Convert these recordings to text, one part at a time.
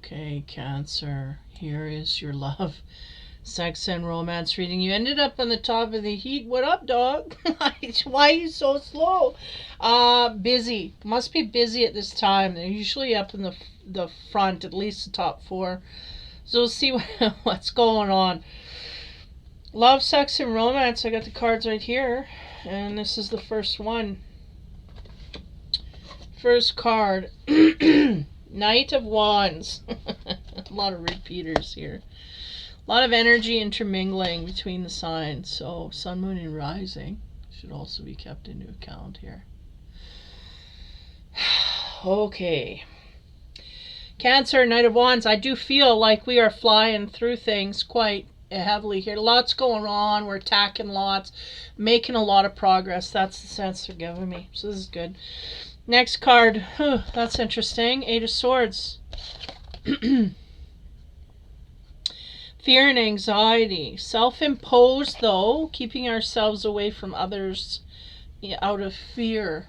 Okay, Cancer, here is your love, sex, and romance reading. You ended up on the top of the heat. What up, dog? Why are you so slow? Busy. Must be busy at this time. They're usually up in the front, at least the top four. So we'll see what's going on. Love, sex, and romance. I got the cards right here, and this is the first one. First card. Knight of Wands. A lot of repeaters here. A lot of energy intermingling between the signs. So sun, moon, and rising should also be kept into account here. Okay. Cancer, Knight of Wands. I do feel like we are flying through things quite heavily here. Lots going on. We're attacking lots. Making a lot of progress. That's the sense they're giving me. So this is good. Next card. That's interesting. Eight of Swords. Fear and anxiety. Self-imposed, though. Keeping ourselves away from others out of fear.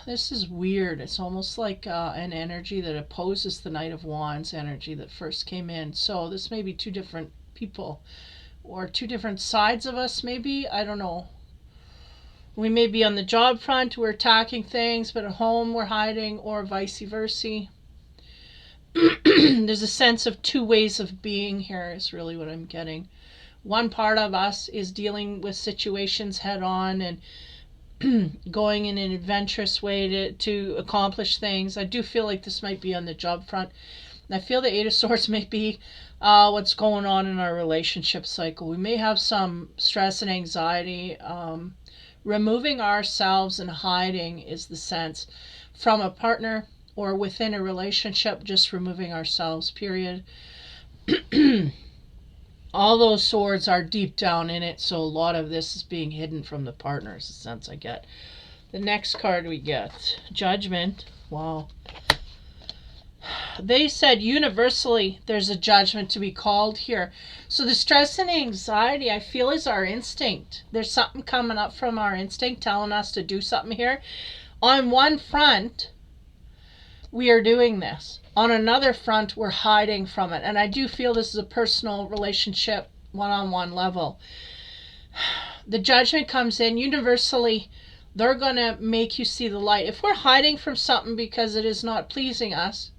This is weird. It's almost like an energy that opposes the Knight of Wands energy that first came in. So this may be two different people. Or two different sides of us, maybe. I don't know. We may be on the job front, we're attacking things, but at home we're hiding, or vice versa. There's a sense of two ways of being here is really what I'm getting. One part of us is dealing with situations head on and going in an adventurous way to accomplish things. I do feel like this might be on the job front. I feel the Eight of Swords may be what's going on in our relationship cycle. We may have some stress and anxiety. Removing ourselves and hiding is the sense from a partner or within a relationship, just removing ourselves, period. All those swords are deep down in it, so a lot of this is being hidden from the partner is the sense I get. The next card we get, Judgment. Wow. They said universally there's a judgment to be called here. So the stress and anxiety, I feel, is our instinct. There's something coming up from our instinct telling us to do something here. On one front, we are doing this. On another front, we're hiding from it. And I do feel this is a personal relationship, one-on-one level. The judgment comes in universally. They're going to make you see the light. If we're hiding from something because it is not pleasing us,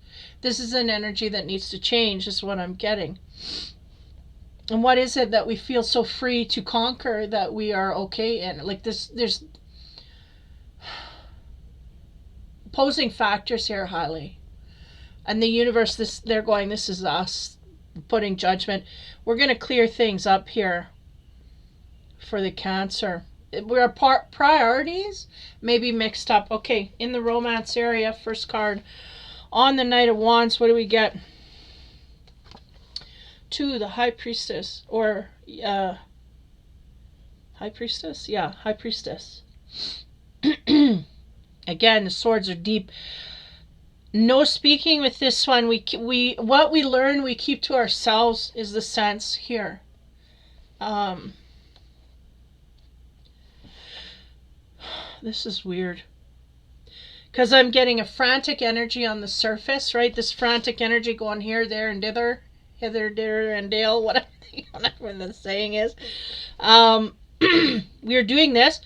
this is an energy that needs to change, is what I'm getting. And what is it that we feel so free to conquer that we are okay in? Like this, there's opposing factors here highly. And the universe, they're going, this is us putting judgment. We're going to clear things up here for the Cancer. Our priorities may be mixed up. Okay, in the romance area, first card. On the Knight of Wands, what do we get? 2, the High Priestess. Or, High Priestess? Yeah, High Priestess. Again, the swords are deep. No speaking with this one. What we learn, we keep to ourselves is the sense here. This is weird. Because I'm getting a frantic energy on the surface, right? This frantic energy going here, there, and dither. Hither, dither, and dale, whatever the saying is. We are doing this,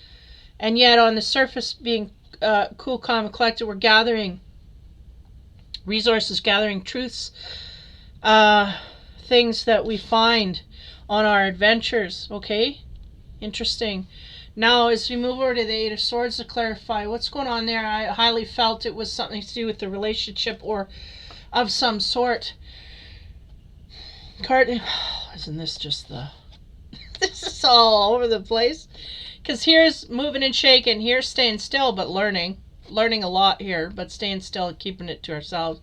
and yet on the surface being cool, calm, and collected, we're gathering resources, gathering truths, things that we find on our adventures, okay? Interesting. Now, as we move over to the Eight of Swords to clarify what's going on there, I highly felt it was something to do with the relationship or of some sort. Card, isn't this just the... This is all over the place. Because here's moving and shaking, here's staying still but learning. Learning a lot here, but staying still and keeping it to ourselves.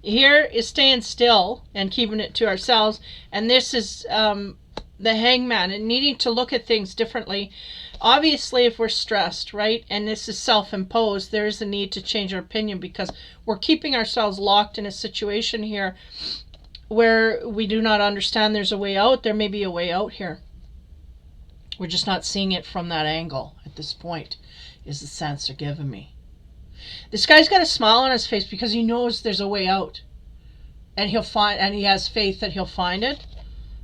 Here is staying still and keeping it to ourselves. And this is the Hangman and needing to look at things differently. Obviously, if we're stressed, right, and this is self-imposed, there is a need to change our opinion because we're keeping ourselves locked in a situation here where we do not understand there's a way out. There may be a way out here. We're just not seeing it from that angle at this point, is the sense they're giving me. This guy's got a smile on his face because he knows there's a way out. And he has faith that he'll find it.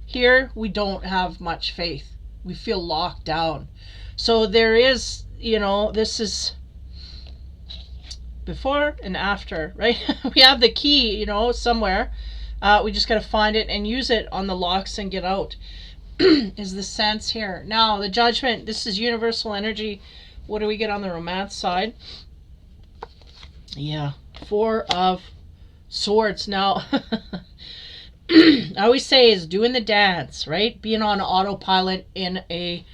Here, we don't have much faith. We feel locked down. So there is, this is before and after, right? We have the key, somewhere. We just got to find it and use it on the locks and get out. Is the sense here. Now, the Judgment, this is universal energy. What do we get on the romance side? Yeah, 4 of Swords. Now, I always say is doing the dance, right? Being on autopilot in a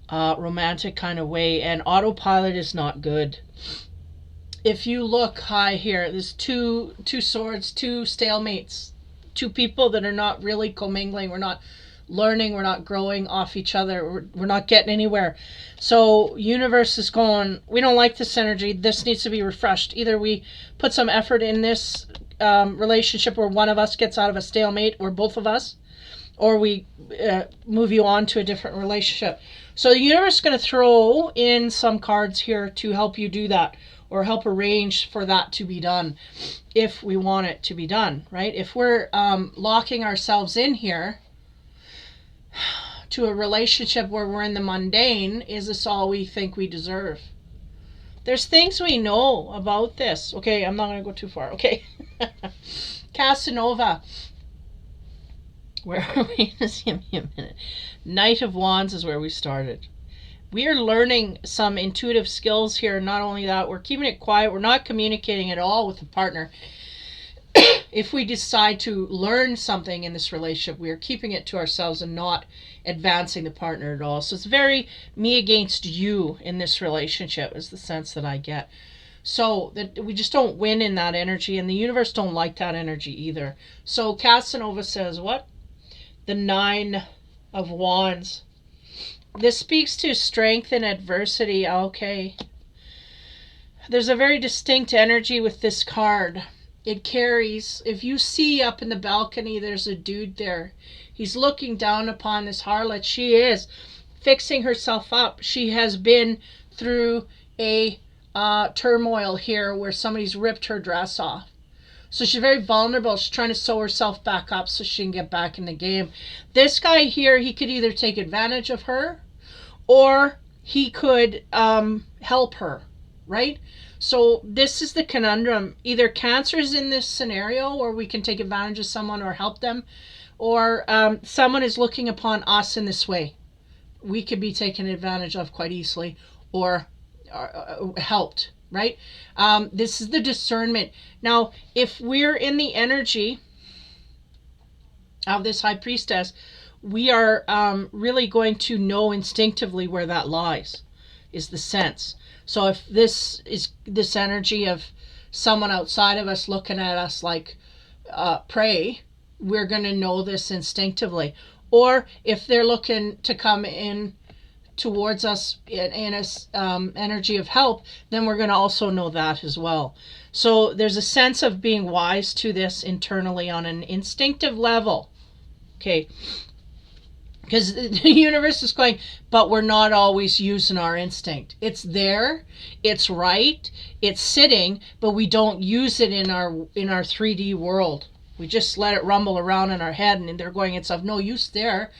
romantic kind of way. And autopilot is not good. If you look high here, there's two swords, 2 stalemates. 2 people that are not really commingling. We're not learning, we're not growing off each other, we're not getting anywhere. So universe is going, we don't like this energy, this needs to be refreshed. Either we put some effort in this relationship where one of us gets out of a stalemate, or both of us, or we move you on to a different relationship. So the universe is going to throw in some cards here to help you do that, or help arrange for that to be done if we want it to be done, right? If we're locking ourselves in here to a relationship where we're in the mundane, is this all we think we deserve? There's things we know about this. Okay, I'm not going to go too far. Okay. Casanova. Where are we? Just give me a minute. Knight of Wands is where we started. We are learning some intuitive skills here. Not only that, we're keeping it quiet. We're not communicating at all with the partner. If we decide to learn something in this relationship, we are keeping it to ourselves and not advancing the partner at all. So it's very me against you in this relationship is the sense that I get. So that we just don't win in that energy, and the universe don't like that energy either. So Casanova says what? The 9 of Wands. This speaks to strength in adversity. Okay. There's a very distinct energy with this card. It carries, if you see up in the balcony, there's a dude there. He's looking down upon this harlot. She is fixing herself up. She has been through a turmoil here where somebody's ripped her dress off. So she's very vulnerable. She's trying to sew herself back up so she can get back in the game. This guy here, he could either take advantage of her or he could help her, right? So this is the conundrum. Either Cancer is in this scenario, or we can take advantage of someone or help them, or someone is looking upon us in this way. We could be taken advantage of quite easily, or helped, right? This is the discernment. Now, if we're in the energy of this High Priestess, we are really going to know instinctively where that lies, is the sense. So if this is this energy of someone outside of us looking at us like prey, we're going to know this instinctively. Or if they're looking to come in towards us in a energy of help, then we're going to also know that as well. So there's a sense of being wise to this internally on an instinctive level. Okay. Because the universe is going, but we're not always using our instinct. It's there, it's right, it's sitting, but we don't use it in our 3D world. We just let it rumble around in our head, and they're going, it's of no use there.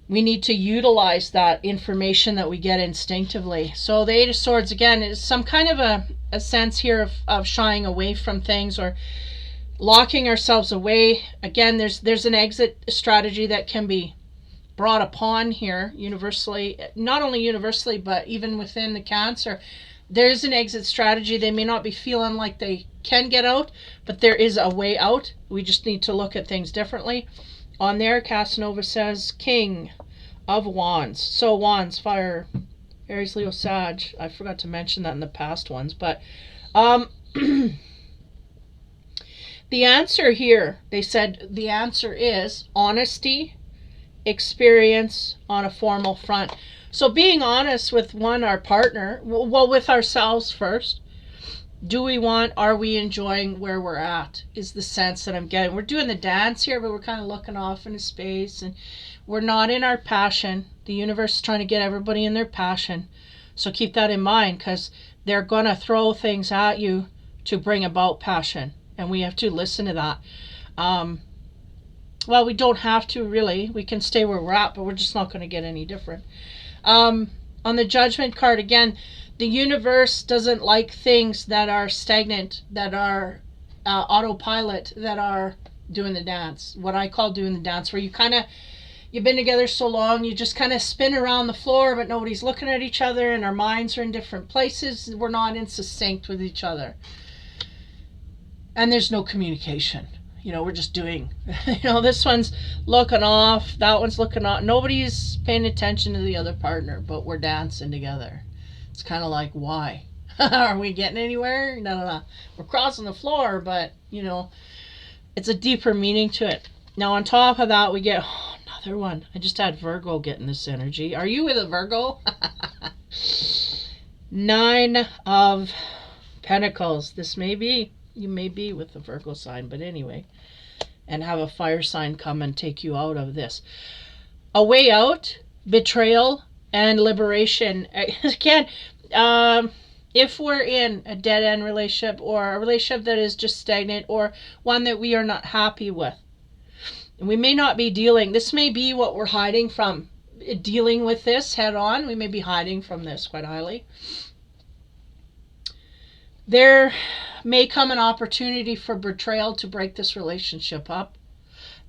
We need to utilize that information that we get instinctively. So the 8 of Swords, again, is some kind of a sense here of shying away from things or locking ourselves away. Again, there's an exit strategy that can be brought upon here universally, not only universally, but even within the Cancer. There's an exit strategy. They may not be feeling like they can get out, but there is a way out. We just need to look at things differently. On there, Casanova says King of Wands. So Wands, fire, Aries, Leo, Sag. I forgot to mention that in the past ones, but the answer here, they said the answer is honesty, experience on a formal front. So being honest with our partner, well, with ourselves first. Are we enjoying where we're at, is the sense that I'm getting. We're doing the dance here, but we're kind of looking off into space, and we're not in our passion. The universe is trying to get everybody in their passion. So keep that in mind, because they're going to throw things at you to bring about passion. And we have to listen to that. Well, we don't have to really. We can stay where we're at, but we're just not going to get any different. On the Judgment card, again, the universe doesn't like things that are stagnant, that are autopilot, that are doing the dance. What I call doing the dance, where you've been together so long, you just kind of spin around the floor, but nobody's looking at each other, and our minds are in different places. We're not in sync with each other. And there's no communication. We're just doing. This one's looking off, that one's looking off. Nobody's paying attention to the other partner, but we're dancing together. It's kind of like, why? Are we getting anywhere? No. We're crossing the floor, but, it's a deeper meaning to it. Now, on top of that, we get another one. I just had Virgo getting this energy. Are you with a Virgo? 9 of Pentacles. You may be with the Virgo sign, but anyway. And have a fire sign come and take you out of this. A way out, betrayal, and liberation. Again, if we're in a dead-end relationship, or a relationship that is just stagnant, or one that we are not happy with, and we may not be this may be what we're hiding from. Dealing with this head on, we may be hiding from this quite highly. There may come an opportunity for betrayal to break this relationship up.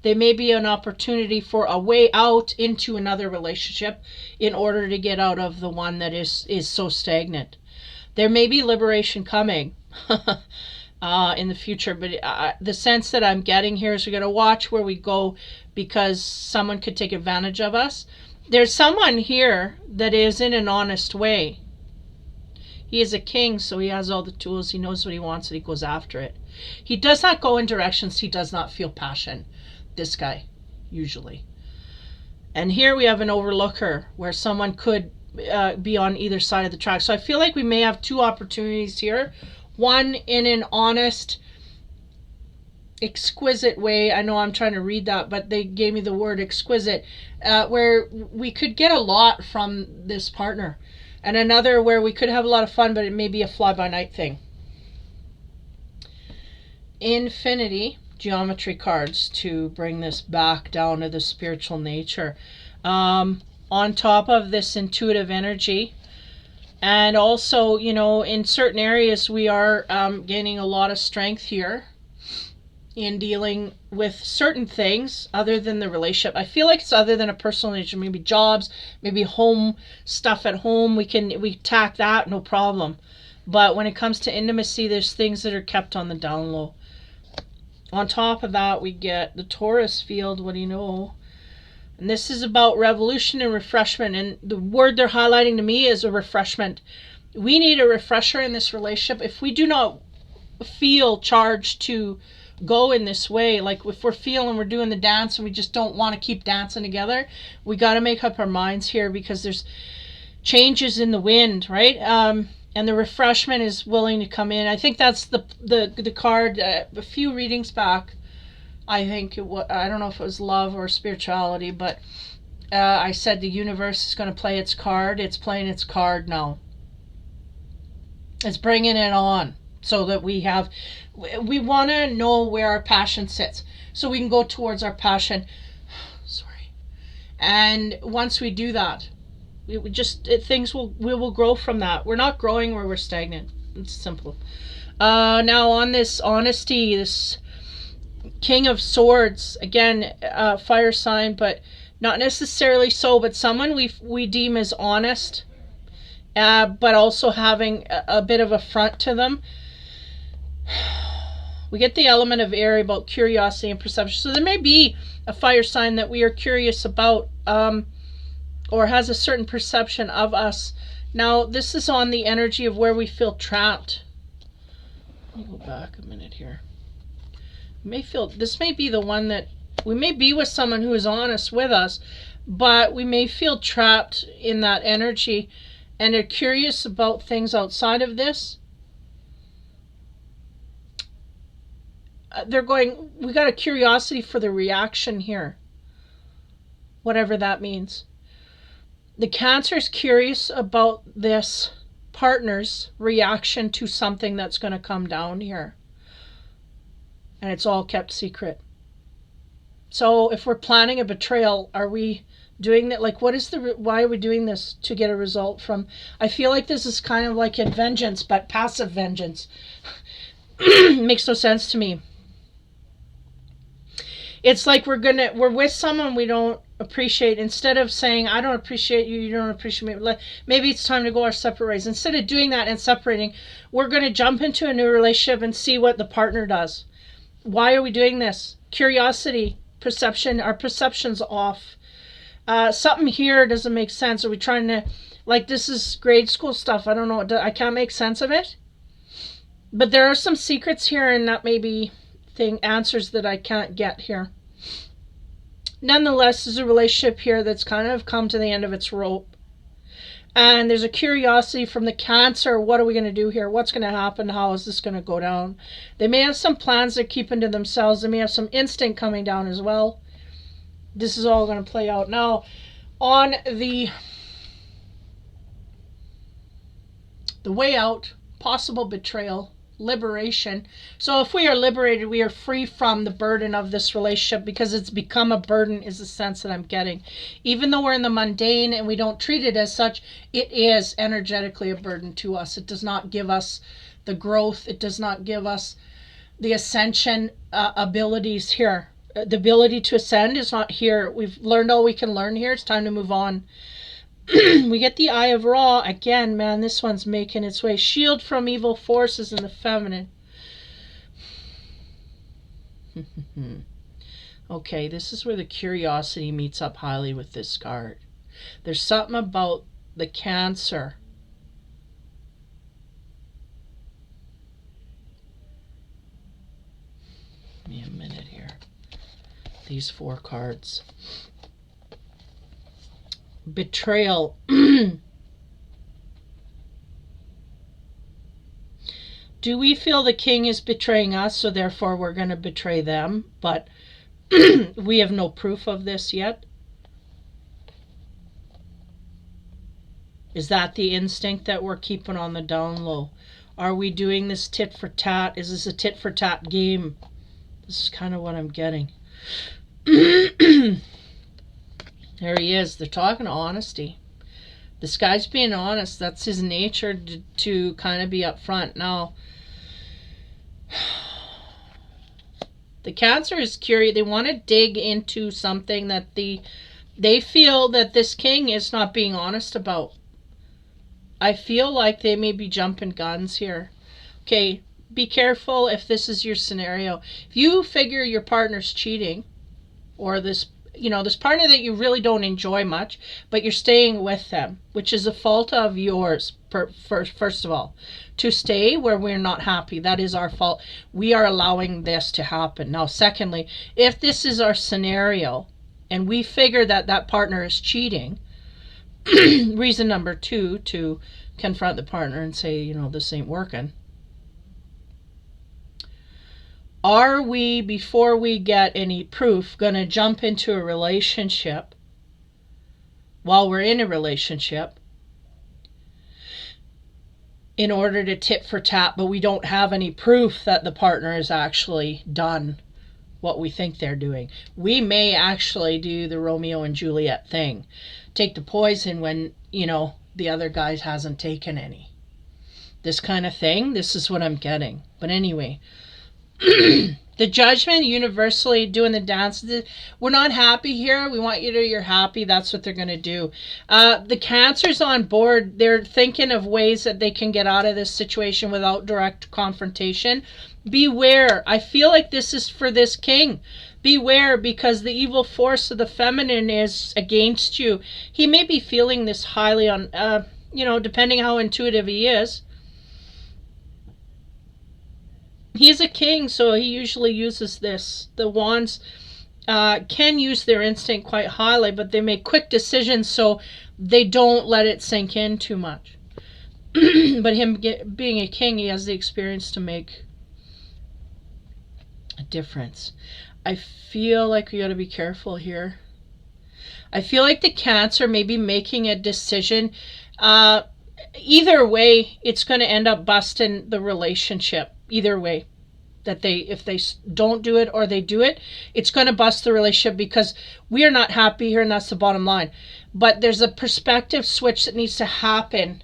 There may be an opportunity for a way out into another relationship in order to get out of the one that is so stagnant. There may be liberation coming in the future, but the sense that I'm getting here is we got to watch where we go, because someone could take advantage of us. There's someone here that is in an honest way. He is a king, so he has all the tools. He knows what he wants, and he goes after it. He does not go in directions he does not feel passion. This guy, usually. And here we have an overlooker, where someone could be on either side of the track. So I feel like we may have 2 opportunities here. One in an honest, exquisite way. I know I'm trying to read that, but they gave me the word exquisite, where we could get a lot from this partner. And another where we could have a lot of fun, but it may be a fly-by-night thing. Infinity geometry cards to bring this back down to the spiritual nature. On top of this intuitive energy. And also, in certain areas we are gaining a lot of strength here in dealing with certain things other than the relationship. I feel like it's other than a personal nature, maybe jobs, maybe home stuff at home. We tack that, no problem. But when it comes to intimacy, there's things that are kept on the down low. On top of that, we get the Taurus field. What do you know? And this is about revolution and refreshment. And the word they're highlighting to me is a refreshment. We need a refresher in this relationship. If we do not feel charged to go in this way, like if we're feeling we're doing the dance and we just don't want to keep dancing together, we got to make up our minds here, because there's changes in the wind, right? And the refreshment is willing to come in. I think that's the card a few readings back. I think I don't know if it was love or spirituality, but I said the universe is going to play its card. It's playing its card now. It's bringing it on, so that we want to know where our passion sits, so we can go towards our passion. Sorry. And once we do that, we will grow from that. We're not growing where we're stagnant. It's simple. Now on this honesty, this King of Swords, again, fire sign, but not necessarily so, but someone we deem as honest, but also having a bit of a front to them. We get the element of air about curiosity and perception. So there may be a fire sign that we are curious about, or has a certain perception of us. Now, this is on the energy of where we feel trapped. Let me go back a minute here. This may be the one that we may be with someone who is honest with us, but we may feel trapped in that energy and are curious about things outside of this. We got a curiosity for the reaction here, whatever that means. The Cancer is curious about this partner's reaction to something that's going to come down here. And it's all kept secret. So if we're planning a betrayal, are we doing that? Like, why are we doing this to get a result from? I feel like this is kind of like in vengeance, but passive vengeance. Makes no sense to me. It's like we're with someone we don't appreciate. Instead of saying, I don't appreciate you, you don't appreciate me, maybe it's time to go our separate ways. Instead of doing that and separating, we're going to jump into a new relationship and see what the partner does. Why are we doing this? Curiosity, perception, our perception's off. Something here doesn't make sense. Are we trying to, like, this is grade school stuff. I don't know. I can't make sense of it. But there are some secrets here, and that may be answers that I can't get here. Nonetheless, there's a relationship here that's kind of come to the end of its rope. And there's a curiosity from the Cancer. What are we going to do here? What's going to happen? How is this going to go down? They may have some plans they're keeping to themselves. They may have some instinct coming down as well. This is all going to play out. Now, on the way out, possible betrayal, liberation. So if we are liberated, we are free from the burden of this relationship, because it's become a burden is the sense that I'm getting. Even though we're in the mundane and we don't treat it as such, it is energetically a burden to us. It does not give us the growth. It does not give us the ascension abilities here. The ability to ascend is not here. We've learned all we can learn here. It's time to move on. We get the Eye of Ra. Again, man, this one's making its way. Shield from evil forces in the feminine. Okay, this is where the curiosity meets up highly with this card. There's something about the Cancer. Give me a minute here. These 4 cards. Betrayal. Do we feel the king is betraying us, so therefore we're going to betray them? But we have no proof of this yet. Is that the instinct that we're keeping on the down low? Are we doing this tit for tat? Is this a tit for tat game? This is kind of what I'm getting. There he is. They're talking honesty. This guy's being honest. That's his nature to kind of be upfront. Now, the Cancer is curious. They want to dig into something that they feel that this king is not being honest about. I feel like they may be jumping guns here. Okay, be careful if this is your scenario. If you figure your partner's cheating, or this partner that you really don't enjoy much, but you're staying with them, which is a fault of yours, first of all. To stay where we're not happy, that is our fault. We are allowing this to happen. Now, secondly, if this is our scenario, and we figure that that partner is cheating, reason number 2, to confront the partner and say, this ain't working. Are we, before we get any proof, going to jump into a relationship while we're in a relationship in order to tit for tat, but we don't have any proof that the partner has actually done what we think they're doing? We may actually do the Romeo and Juliet thing. Take the poison when, the other guy hasn't taken any. This kind of thing, this is what I'm getting. But anyway, the Judgment, universally doing the dance. We're not happy here. We want you to, you're happy. That's what they're going to do. The Cancer's on board. They're thinking of ways that they can get out of this situation without direct confrontation. Beware. I feel like this is for this king. Beware, because the evil force of the feminine is against you. He may be feeling this highly on, depending how intuitive he is. He's a king, so he usually uses this. The wands can use their instinct quite highly, but they make quick decisions, so they don't let it sink in too much. But him being a king, he has the experience to make a difference. I feel like we got to be careful here. I feel like the Cancer may be making a decision. Either way, it's going to end up busting the relationship. Either way, that if they don't do it or they do it, it's going to bust the relationship because we are not happy here, and that's the bottom line. But there's a perspective switch that needs to happen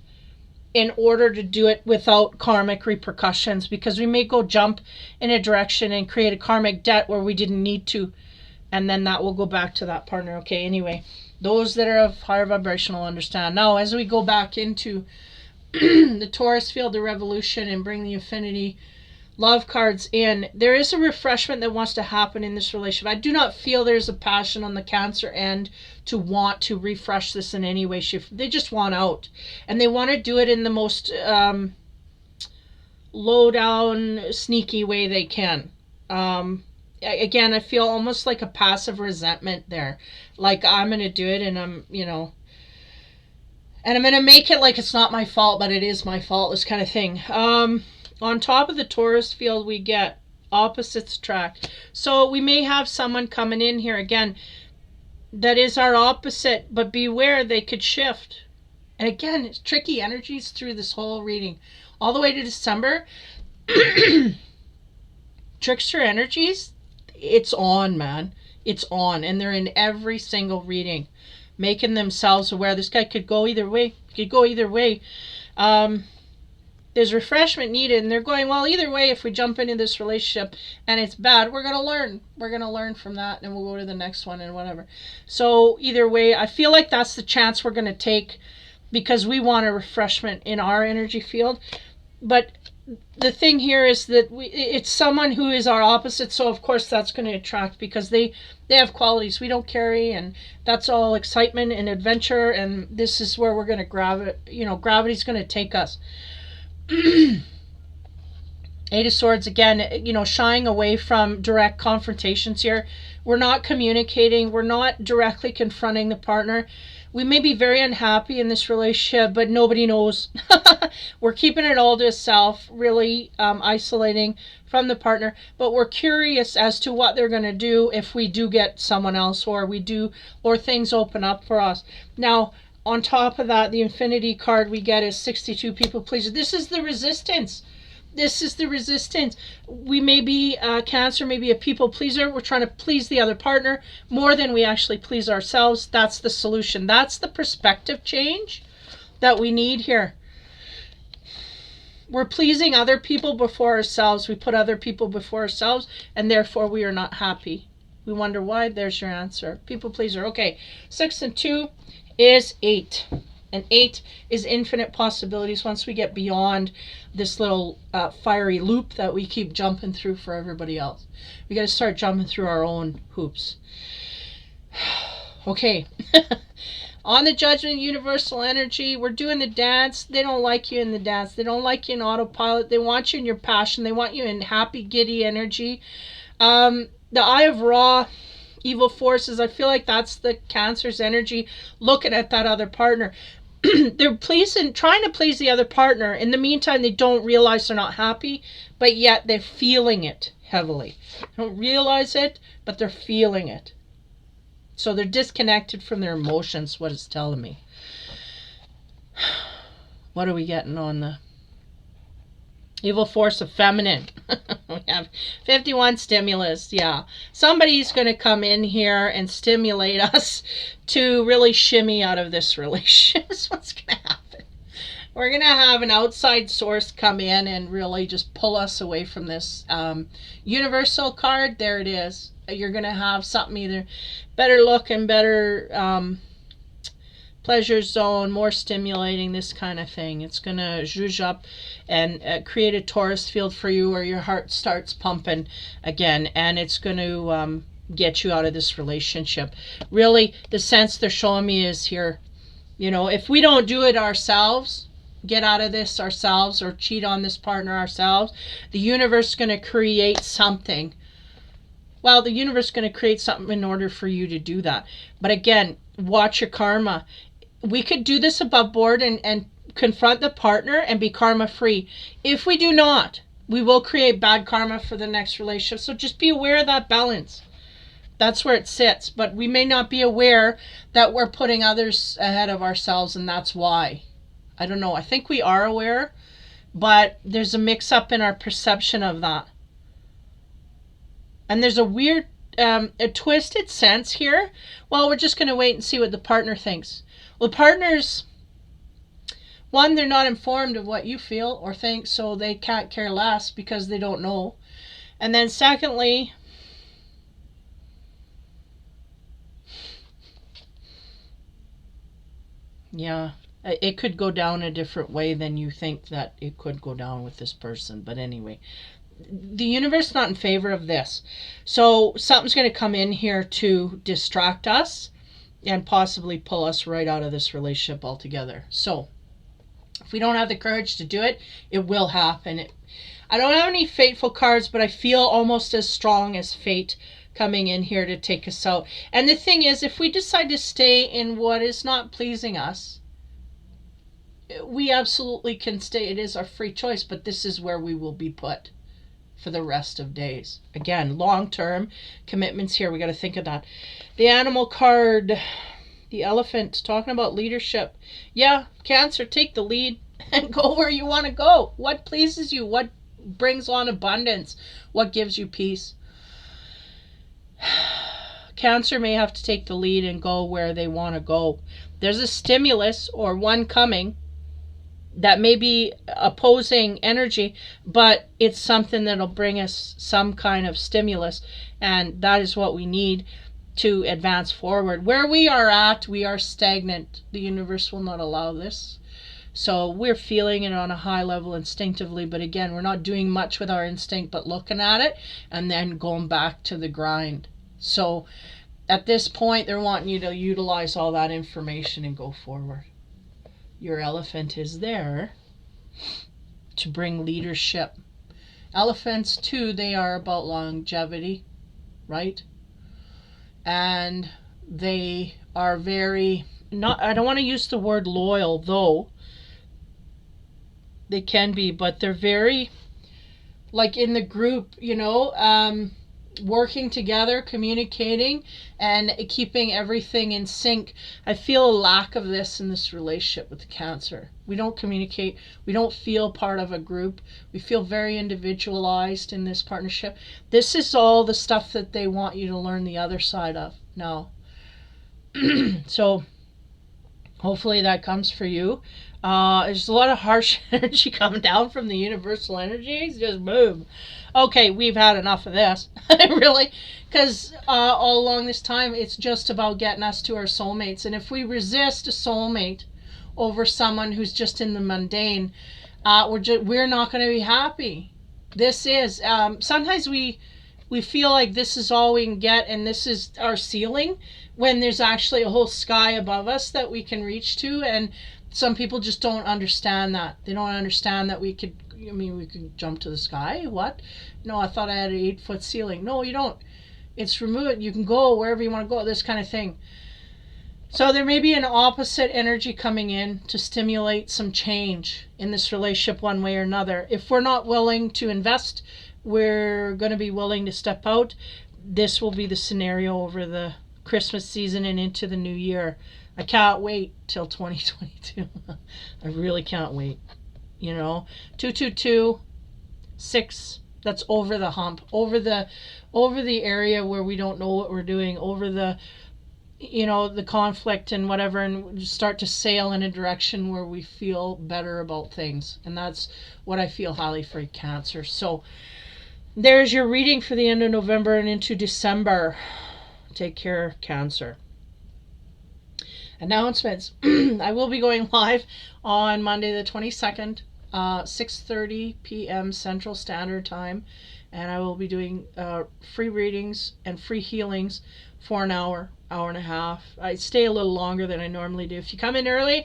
in order to do it without karmic repercussions, because we may go jump in a direction and create a karmic debt where we didn't need to, and then that will go back to that partner. Okay, anyway, those that are of higher vibration will understand. Now, as we go back into the Taurus field, the revolution, and bring the infinity love cards in, there is a refreshment that wants to happen in this relationship. I do not feel there's a passion on the Cancer end to want to refresh this in any way, shape. They just want out, and they want to do it in the most low down, sneaky way they can. Again, I feel almost like a passive resentment there, like I'm gonna do it, and I'm gonna make it like it's not my fault, but it is my fault, this kind of thing. On top of the Taurus field, we get opposites attract. So we may have someone coming in here again that is our opposite, but beware, they could shift. And again, it's tricky energies through this whole reading all the way to December. Trickster energies, it's on, man. It's on, and they're in every single reading, making themselves aware. This guy could go either way. There's refreshment needed, and they're going, well, either way, if we jump into this relationship and it's bad, we're going to learn. We're going to learn from that, and we'll go to the next one and whatever. So either way, I feel like that's the chance we're going to take, because we want a refreshment in our energy field. But the thing here is that it's someone who is our opposite, so of course that's going to attract, because they have qualities we don't carry, and that's all excitement and adventure, and this is where we're going to gravity's going to take us. Eight of Swords, again, shying away from direct confrontations here. We're not communicating. We're not directly confronting the partner. We may be very unhappy in this relationship, but nobody knows. We're keeping it all to ourselves, really isolating from the partner. But we're curious as to what they're going to do if we do get someone else, or things open up for us. Now, on top of that, the infinity card we get is 62 people pleaser. This is the resistance. We may be Cancer, maybe a people pleaser. We're trying to please the other partner more than we actually please ourselves. That's the solution. That's the perspective change that we need here. We're pleasing other people before ourselves. We put other people before ourselves, and therefore we are not happy. We wonder why. There's your answer. People pleaser. Okay, 6 and 2 is 8. And 8 is infinite possibilities once we get beyond this little fiery loop that we keep jumping through for everybody else. We got to start jumping through our own hoops. Okay. On the Judgment, universal energy, we're doing the dance. They don't like you in the dance. They don't like you in autopilot. They want you in your passion. They want you in happy, giddy energy. The Eye of Ra, evil forces, I feel like that's the Cancer's energy looking at that other partner. They're trying to please the other partner. In the meantime, they don't realize they're not happy, but yet they're feeling it heavily. They don't realize it, but they're feeling it. So they're disconnected from their emotions, what it's telling me. What are we getting on the evil force of feminine? We have 51 stimulus. Yeah. Somebody's going to come in here and stimulate us to really shimmy out of this relationship. That's what's going to happen. We're going to have an outside source come in and really just pull us away from this. Universal card, there it is. You're going to have something either better looking, better pleasure zone, more stimulating, this kind of thing. It's going to zhuzh up and create a Taurus field for you where your heart starts pumping again, and it's going to get you out of this relationship. Really, the sense they're showing me is here, if we don't do it ourselves, get out of this ourselves, or cheat on this partner ourselves, the universe is going to create something. Well, the universe is going to create something in order for you to do that. But again, watch your karma. We could do this above board and confront the partner and be karma free. If we do not, we will create bad karma for the next relationship. So just be aware of that balance. That's where it sits. But we may not be aware that we're putting others ahead of ourselves, and that's why. I don't know. I think we are aware, but there's a mix up in our perception of that. And there's a weird, a twisted sense here. Well, we're just going to wait and see what the partner thinks. Well, the partners, one, they're not informed of what you feel or think, so they can't care less because they don't know. And then secondly, yeah, it could go down a different way than you think that it could go down with this person. But anyway, the universe is not in favor of this. So something's going to come in here to distract us and possibly pull us right out of this relationship altogether. So if we don't have the courage to do it, it will happen. I don't have any fateful cards, but I feel almost as strong as fate coming in here to take us out. And the thing is, if we decide to stay in what is not pleasing us, we absolutely can stay. It is our free choice, but this is where we will be put for the rest of days. Again, long-term commitments here. We got to think of that. The animal card, the elephant, talking about leadership. Yeah, Cancer, take the lead and go where you want to go. What pleases you? What brings on abundance? What gives you peace? Cancer may have to take the lead and go where they want to go. There's a stimulus or one coming that may be opposing energy, but it's something that'll bring us some kind of stimulus, and that is what we need to advance forward. Where we are at, we are stagnant. The universe will not allow this. So we're feeling it on a high level instinctively, but again, we're not doing much with our instinct but looking at it and then going back to the grind. So at this point, they're wanting you to utilize all that information and go forward. Your elephant is there to bring leadership. Elephants, too, they are about longevity, right? And they are very, not, I don't want to use the word loyal, though. They can be, but they're very, like in the group, working together, communicating, and keeping everything in sync. I feel a lack of this in this relationship with the Cancer. We don't communicate. We don't feel part of a group. We feel very individualized in this partnership. This is all the stuff that they want you to learn the other side of now. So hopefully that comes for you. There's a lot of harsh energy coming down from the universal energies. Just boom. Okay, we've had enough of this. Really. Because all along this time, it's just about getting us to our soulmates. And if we resist a soulmate over someone who's just in the mundane, we're not going to be happy. This is, sometimes we feel like this is all we can get and this is our ceiling, when there's actually a whole sky above us that we can reach to. And some people just don't understand that. They don't understand that we could jump to the sky. What? No, I thought I had an 8-foot ceiling. No, you don't. It's removed. You can go wherever you want to go, this kind of thing. So there may be an opposite energy coming in to stimulate some change in this relationship one way or another. If we're not willing to invest, we're going to be willing to step out. This will be the scenario over the Christmas season and into the new year. I can't wait till 2022. I really can't wait. 222, 6, that's over the hump, over the area where we don't know what we're doing, over the the conflict and whatever, and start to sail in a direction where we feel better about things. And that's what I feel highly for Cancer. So there's your reading for the end of November and into December. Take care, Cancer. Announcements. I will be going live on Monday the 22nd, 6:30 p.m. Central Standard Time, and I will be doing free readings and free healings for an hour and a half. I stay a little longer than I normally do. If you come in early,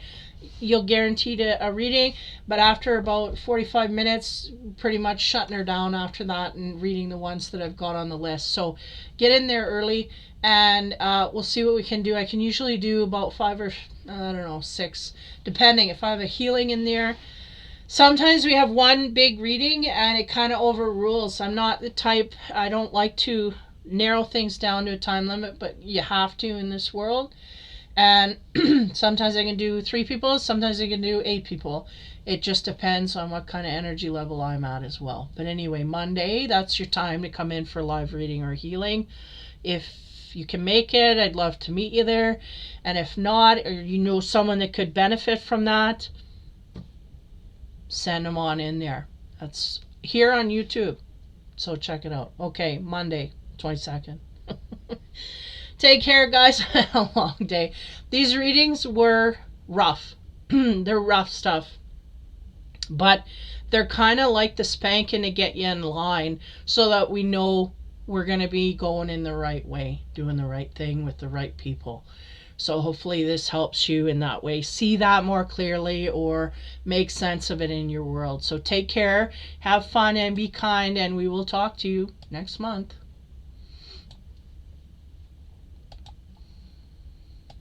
you'll guaranteed a reading, but after about 45 minutes, pretty much shutting her down after that and reading the ones that I've got on the list. So get in there early, and we'll see what we can do. I can usually do about 5 or 6, depending if I have a healing in there. Sometimes we have one big reading and it kind of overrules. I'm not the type, I don't like to narrow things down to a time limit, but you have to in this world. And sometimes I can do 3 people, sometimes I can do 8 people. It just depends on what kind of energy level I'm at as well. But anyway, Monday, that's your time to come in for live reading or healing. If you can make it, I'd love to meet you there. And if not, or you know someone that could benefit from that, send them on in there. That's here on YouTube. So check it out. Okay, Monday, 22nd. Take care, guys. I had a long day. These readings were rough. They're rough stuff. But they're kind of like the spanking to get you in line so that we know we're going to be going in the right way, doing the right thing with the right people. So hopefully this helps you in that way. See that more clearly or make sense of it in your world. So take care, have fun, and be kind, and we will talk to you next month.